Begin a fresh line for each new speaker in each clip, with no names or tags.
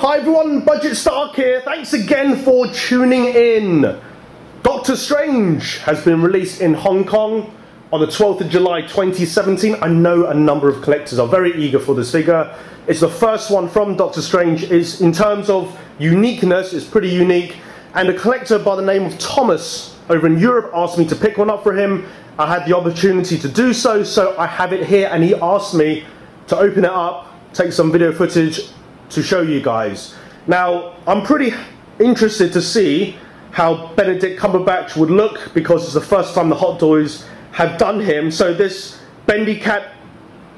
Hi everyone, Budget Stark here. Thanks again for tuning in. Doctor Strange has been released in Hong Kong on the 12th of July 2017. I know a number of collectors are very eager for this figure. It's the first one from Doctor Strange. It's, in terms of uniqueness, it's pretty unique. And a collector by the name of Thomas over in Europe asked me to pick one up for him. I had the opportunity to do so, so I have it here, and he asked me to open it up, take some video footage to show you guys. Now, I'm pretty interested to see how Benedict Cumberbatch would look, because it's the first time the Hot Toys have done him. So this Bendy Cat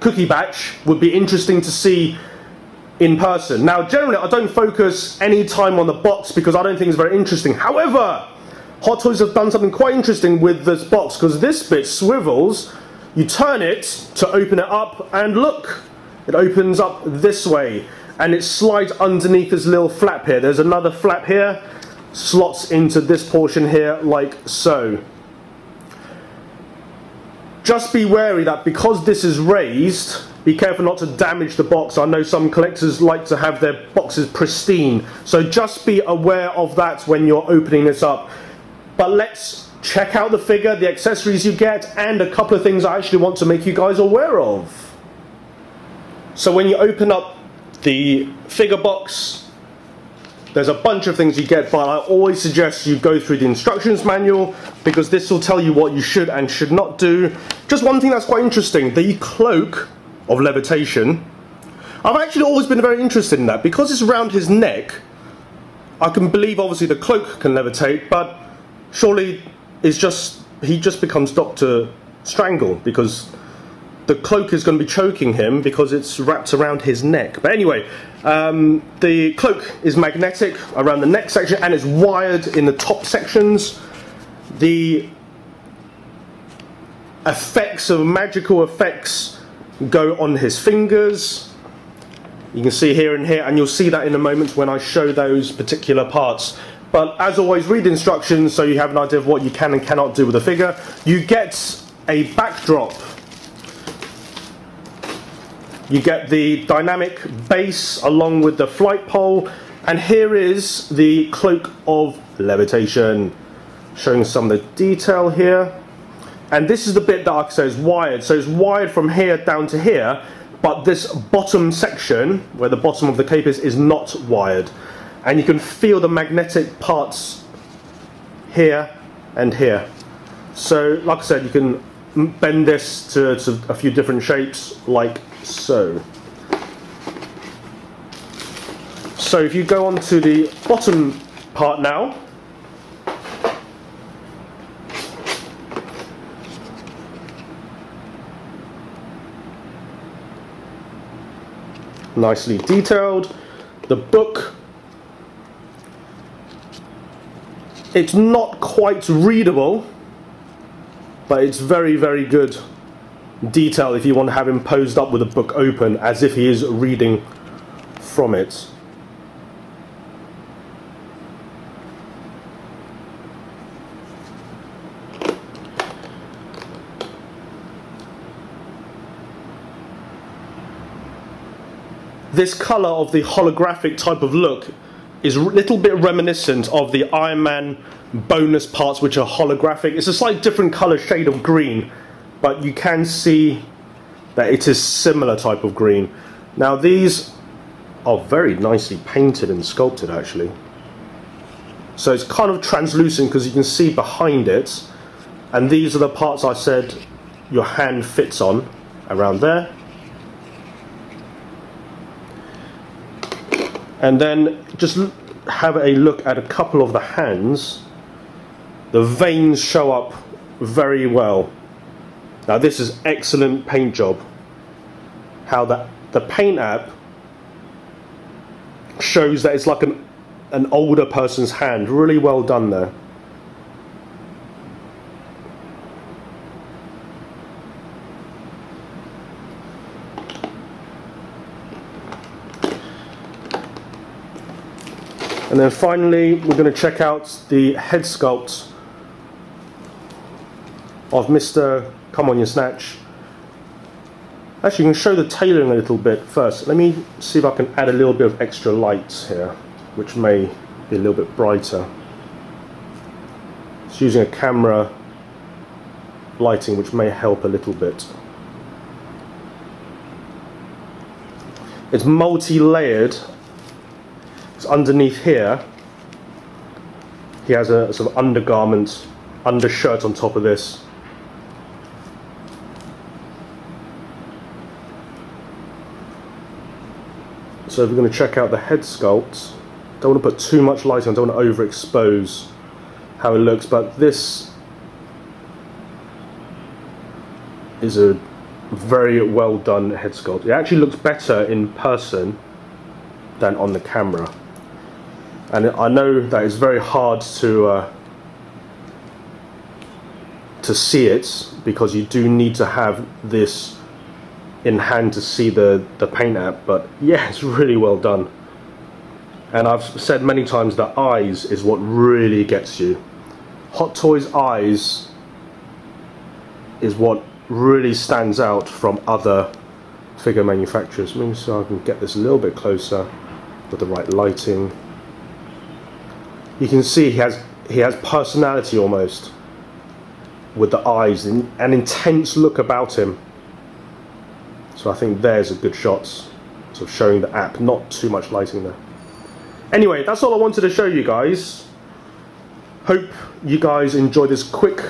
Cookie Batch would be interesting to see in person. Now, generally, I don't focus any time on the box because I don't think it's very interesting. However, Hot Toys have done something quite interesting with this box, because this bit swivels. You turn it to open it up, and look, it opens up this way. And it slides underneath this little flap here. There's another flap here, slots into this portion here like so. Just be wary that because this is raised, be careful not to damage the box. I know some collectors like to have their boxes pristine, so just be aware of that when you're opening this up. But let's check out the figure, the accessories you get, and a couple of things I actually want to make you guys aware of. So when you open up the figure box, there's a bunch of things you get, but I always suggest you go through the instructions manual, because this will tell you what you should and should not do. Just one thing that's quite interesting, the cloak of levitation. I've actually always been very interested in that, because it's around his neck. I can believe obviously the cloak can levitate, but surely he just becomes Dr. Strangle, because the cloak is going to be choking him because it's wrapped around his neck. But anyway, the cloak is magnetic around the neck section, and it's wired in the top sections. The effects of magical effects go on his fingers. You can see here and here, and you'll see that in a moment when I show those particular parts. But as always, read the instructions so you have an idea of what you can and cannot do with the figure. You get a backdrop. You get the dynamic base along with the flight pole, and here is the cloak of levitation, showing some of the detail here. And this is the bit that, like I say, is wired. So it's wired from here down to here, but this bottom section, where the bottom of the cape is not wired. And you can feel the magnetic parts here and here. So, like I said, you can bend this to a few different shapes, like so. So if you go on to the bottom part now, nicely detailed. The book, it's not quite readable, but it's very, very good detail if you want to have him posed up with a book open as if he is reading from it. This colour of the holographic type of look is a little bit reminiscent of the Iron Man bonus parts, which are holographic. It's a slightly different colour shade of green, but you can see that it is similar type of green. Now these are very nicely painted and sculpted actually. So it's kind of translucent because you can see behind it, and these are the parts I said your hand fits on around there. And then just have a look at a couple of the hands. The veins show up very well. Now this is excellent paint job. How the paint app shows that it's like an older person's hand. Really well done there. And then finally, we're going to check out the head sculpt of Mr. Come On You Snatch. Actually, you can show the tailoring a little bit first. Let me see if I can add a little bit of extra lights here, which may be a little bit brighter. It's using a camera lighting, which may help a little bit. It's multi-layered. It's underneath here. He has a sort of undergarment, undershirt on top of this. So if we're going to check out the head sculpt, don't want to put too much light on, don't want to overexpose how it looks, but this is a very well done head sculpt. It actually looks better in person than on the camera. And I know that it's very hard to see it, because you do need to have this in hand to see the paint app, but yeah, it's really well done. And I've said many times that eyes is what really gets you. Hot Toys eyes is what really stands out from other figure manufacturers. Maybe so I can get this a little bit closer with the right lighting. You can see he has personality almost with the eyes, an intense look about him. So I think there's a good shot, sort of showing the app, not too much lighting there. Anyway, that's all I wanted to show you guys. Hope you guys enjoyed this quick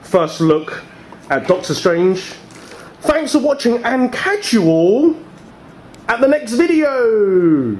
first look at Doctor Strange. Thanks for watching, and catch you all at the next video.